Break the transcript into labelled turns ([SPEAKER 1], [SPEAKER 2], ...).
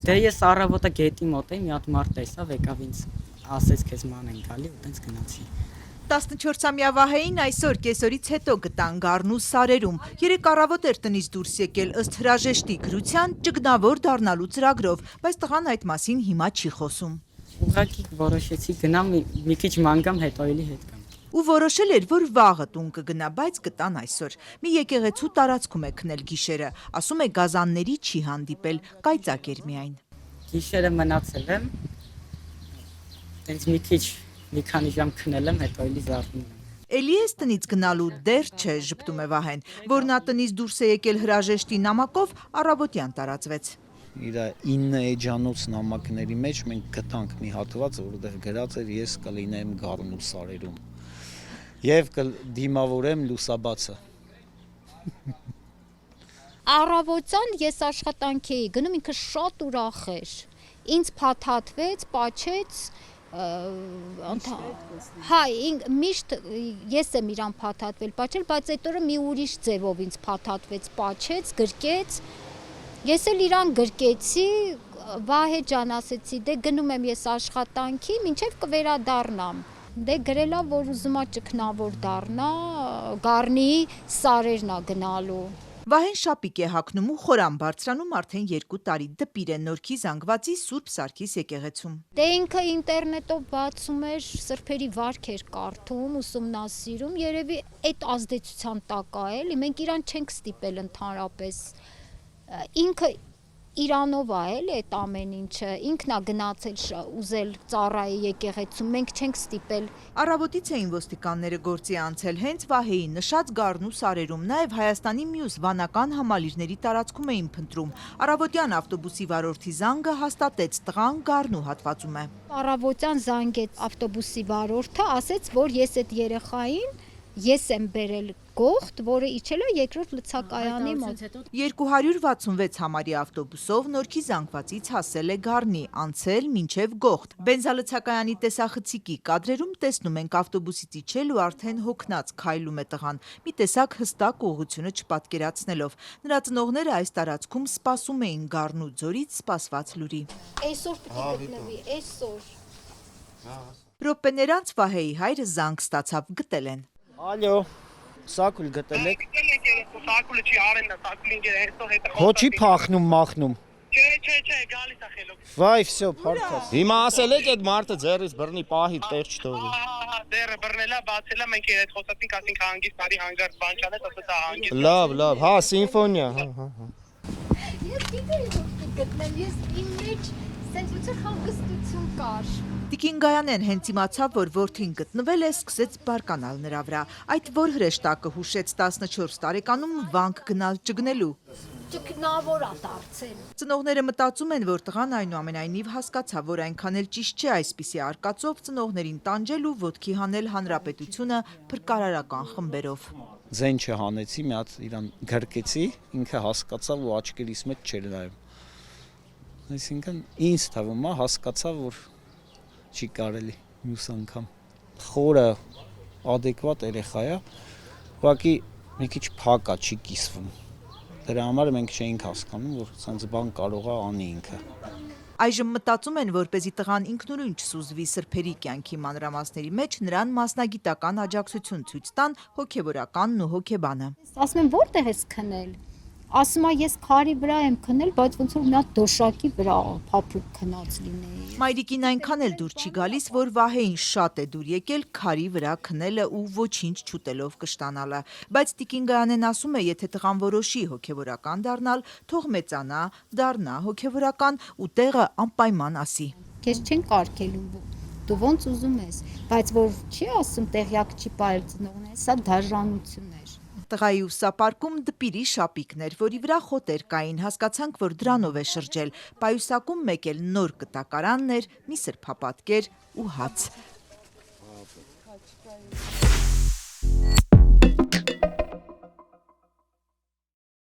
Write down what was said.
[SPEAKER 1] Դե ես առավոտը գետի մոտ էի, մի հատ մարդ տեսավ, եկավ ինձ ասեց քեզ ման են գալի ու տենց գնացի։
[SPEAKER 2] 14-ամյա Վահեին այսօր կեսօրից հետո գտան Գառնու սարերում։ 3 առավոտ էր տնից դուրս եկել ըստ հրաժեշտի գրության ճգնավոր դառնալու ծրագրով, բայց տղան այդ մասին հիմա չի խոսում։
[SPEAKER 1] Ուղղակի որոշեցի գնամ մի քիչ ման գամ, հետո էլի հետ գամ։
[SPEAKER 2] Ու որոշել էր, որ վաղը տուն կգնա, բայց կտան այսօր։ Մի եկեղեցու տարածքում է քնել գիշերը, ասում է գազանների չի հանդիպել, կայծակ էր միայն։
[SPEAKER 1] Գիշերը մնացել եմ, տենց մի քանի ժամ քնել եմ, հետո էլի զարթնում եմ։
[SPEAKER 2] Էլի ես տնից գնալու դեռ չէ, ժպտում է Վահեն, որ նա տնից դուրս է եկել հրաժեշտի նամակով, առավոտյան տարածվեց։
[SPEAKER 3] Իր 9 էջանոց նամակների մեջ մենք գտանք մի հատված, որտեղ գրած էր ես կլինեմ Գառնու սարերում եւ կդիմավորեմ լուսաբացը։
[SPEAKER 4] Առավոտյան ես աշխատանքի էի գնում, ինքը շատ ուրախ էր։ Ինձ փաթաթվեց, պաչեց, հա, միշտ ես եմ իրան փաթաթվել, պաչել, բայց այդ օրը մի ուրիշ ձևով ինձ փաթաթվեց, պաչեց, գրկեց։ Ես էլ իրան գրկեցի, Վահե ջան ասեցի, դե գնում եմ ես աշխատանքի, մինչև կվերադառնամ։ Դե գրելա, որ ուզում է ճգնավոր դառնա, Գառնիի սարերն է գնալու։
[SPEAKER 2] Վահեն շապիկ է հագնում ու խորան բարձրանում արդեն 2 տարի, դպիր է Նորքի Զանգվածի Սուրբ Սարգիս եկեղեցում։
[SPEAKER 4] Դե ինքը ինտերնետով բացում էր, սրբերի վարք էր կարդում, ուսումնասիրում, երևի այդ ազդեցության տակ է էլի, մենք իրան չենք ստիպել ընդհանրապես։ Ինքը իրանով է էլի այդ ամեն ինչը, ինքն է գնացել ուզել ծառայի եկեղեցում, մենք չենք ստիպել։
[SPEAKER 2] Առավոտից էին ոստիկանները գործի անցել հենց Վահեի նշած Գառնու սարերում, նաև Հայաստանի մյուս վանական համալիրների տարածքում էին փնտրում։ Առավոտյան ավտոբուսի վարորդի զանգը հաստատեց տղան Գառնու հատվածում է։
[SPEAKER 4] Առավոտյան զանգեց ավտոբուսի վարորդը, ասեց, որ ես այդ երեխային ես եմ բերել Գողթ, որը իջել է երկրորդ լցակայանի մոտ։
[SPEAKER 2] 266 համարի ավտոբուսով Նորքի Զանգվածից հասել է Գառնի, անցել մինչև Գողթ։ Բենզալցակայանի տեսախցիկի կադրերում տեսնում ենք ավտոբուսից իջել ու արդեն հոգնած քայլում է տղան, մի տեսակ հստակ ուղղությունը չպատկերացնելով։ Նրա ծնողները այս տարածքում սպասում էին Գառնու ձորից սպասված լուրի։
[SPEAKER 4] Այսօր պիտի գտնվի, այսօր։
[SPEAKER 2] Րոպեներ անց Վահեի հայրը զանգ ստացավ, գտել են։
[SPEAKER 3] Ալո, սակուլ գտել եք։
[SPEAKER 5] Սակուլը չի արենն է, սակուլին հետո հետո։
[SPEAKER 3] Հոչի փախնում մախնում։
[SPEAKER 5] Չէ, գալիս է խելոք։
[SPEAKER 3] Վայ, всё, փարքած։
[SPEAKER 6] Հիմա ասել եք այդ մարդը ձեռից բռնի պահի տեր չթողի։
[SPEAKER 5] Դերը բռնելա, բացելա, մենք այդ խոսացինք, ասինք հանգիստ արի հանգարտ բան չանես, ասա հանգիստ։
[SPEAKER 6] Լավ, հա, սիմֆոնիա, հա։
[SPEAKER 4] Ես գիտեի, որ գտնեմ, ես իմ մեջ սենց հանգստություն կար։
[SPEAKER 2] Տիկին Գայանեն հենց իմացավ, որ որդին գտնվել է, սկսեց բարկանալ նրա վրա։ Այդ որ հրեշտակը հուշեց 14 տարեկանում վանք գնալ ճգնելու։
[SPEAKER 4] Ճգնավոր է դարձել։
[SPEAKER 2] Ծնողները մտածում են, որ տղան այնուամենայնիվ հասկացավ, որ այնքան էլ ճիշտ չէ այսպիսի արկածով ծնողներին տանջել ու ոտքի հանել հանրապետությունը փրկարարական խմբերով։
[SPEAKER 3] Ձեն չհանեցի, մի հատ իրան գրկեցի, ինքը հասկացավ ու աչքերիս մեջ չէր նայում։ Այսինքն ինձ թվում է հասկացավ, որ չի կարելի մյուս անգամ։ Խորը adekvat երեխա է, ուղղակի մի քիչ փակ է, չի կիսվում։ Դրա համար մենք չէինք հասկանում, որ ցած բան կարող է անի ինքը։
[SPEAKER 2] Այժմ մտածում են, որպեսզի տղան ինքնուրույն չսուզվի սրբերի կյանքի մանրամասների մեջ, նրան մասնագիտական աջակցություն ցույց տան հոգևորականն ու հոգեբանը։
[SPEAKER 4] Ասում եմ, որտեղ ես քնել։ Ասում է, ես քարի վրա եմ քնել, բայց ոնց որ մի հատ դոշակի վրա փափուկ քնած լինեի։
[SPEAKER 2] Մայրիկին այնքան էլ դուր չի գալիս, որ Վահեին շատ է դուր եկել քարի վրա քնելը ու ոչինչ չուտելով կշտանալը։ Բայց տիկին Գայանեն ասում է, եթե տղան որոշի հոգևորական դառնալ, թող մեծանա, դառնա հոգևորական ու տեղը անպայման ասի։
[SPEAKER 4] Քեզ չեն կարգելու, դու ոնց ուզում ես, բայց որ չի ասում տեղյակ չի պահել ծնողները, սա դաժանություն էր։
[SPEAKER 2] Տղայի ուսապարկում դպիրի շապիկներ, որի վրա խոտեր կային, հասկացանք, որ դրանով է շրջել։ Պայուսակում մեկ էլ նոր կտակարաններ, մի սրբապատկեր ու հաց։